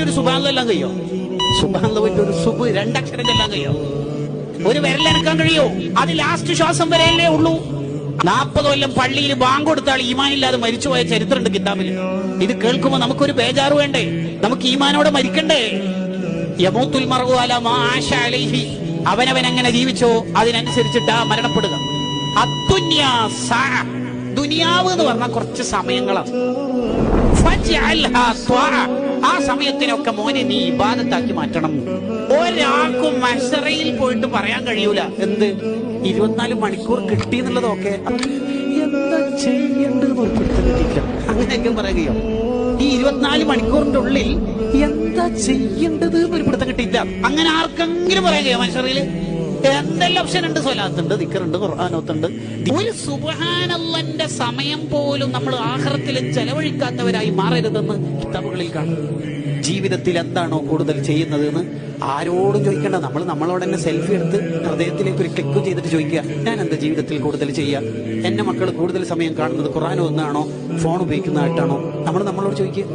പറ്റി ഒരു സുബ്ഹാനല്ലാഹ് എല്ലാം കഴിയോ? സുബ്ഹാനല്ലാഹ് പറ്റി ഒരു സുബ് രണ്ടക്ഷരം ചെല്ലാൻ കഴിയോ? ഒരു വിരലനക്കാൻ കഴിയോ? അത് ലാസ്റ്റ് ശ്വാസം വരെയല്ലേ ഉള്ളൂ. 40 കൊല്ലം പള്ളിയിൽ ബാങ്ക് കൊടുത്താൽ ഈമാനില്ലാതെ മരിച്ചുപോയ ചരിത്രമുണ്ട് കിതാബിൽ. ഇത് കേൾക്കുമ്പോ നമുക്കൊരു ബേജാറ് വേണ്ടേ? നമുക്ക് ഈമാനോടെ മരിക്കണ്ടേ? യമൂത്തുൽ മർഉ അലാ മാ ആശ അലൈഹി, അവനവൻ എങ്ങനെ ജീവിച്ചോ അതിനനുസരിച്ചിട്ടാ മരണപ്പെടുക. അദ്ദുന്യാ സഅ, ദുനിയാവ് എന്ന് പറഞ്ഞാൽ കുറച്ച് സമയങ്ങളാണ്. ഫജ്അൽഹാ ത്വഅ, ആ സമയത്തിനൊക്കെ മോനെ നീ ഇബാദത്താക്കി മാറ്റണം. ഒരാൾക്കും മഹ്ശറയിൽ പോയിട്ട് പറയാൻ കഴിയൂല എന്ത് 24 മണിക്കൂർ കിട്ടി എന്നുള്ളതൊക്കെ എന്താ ചെയ്യേണ്ടതെന്ന് ഒരു പിടുത്തം കിട്ടിയില്ല. അങ്ങനെയൊക്കെ പറയുകയോ ഈ 24 മണിക്കൂറിന്റെ ഉള്ളിൽ എന്താ ചെയ്യേണ്ടത് ഒരു പിടുത്തം കിട്ടിയില്ല. അങ്ങനെ ആർക്കെങ്കിലും പറയുകയോ മഹ്ശറയിൽ? എന്തെല്ലാം ഓപ്ഷൻ ഉണ്ട്. സ്വലാത്തുണ്ട്, ദിക്റുണ്ട്, ഖുർആനോത്തുണ്ട്. ഒരു സുബ്ഹാനല്ലാഹ്ന്റെ സമയം പോലും നമ്മൾ ആഖിറത്തിൽ ചെലവഴിക്കാത്തവരായി മാറരുതെന്ന് കിതാബുകളിൽ കാണും. ജീവിതത്തിൽ എന്താണോ കൂടുതൽ ചെയ്യുന്നത് എന്ന് ആരോടും ചോദിക്കേണ്ട. നമ്മളോട് തന്നെ സെൽഫി എടുത്ത് ഹൃദയത്തിലേക്ക് ഒരു ക്ലിക്ക് ചെയ്തിട്ട് ചോദിക്കുക, ഞാൻ എന്താ ജീവിതത്തിൽ കൂടുതൽ ചെയ്യുക? എന്റെ മക്കൾ കൂടുതൽ സമയം കാണുന്നത് ഖുർആൻ ഒന്നാണോ ഫോൺ ഉപയോഗിക്കുന്നതായിട്ടാണോ? നമ്മളോട് ചോദിക്കുക.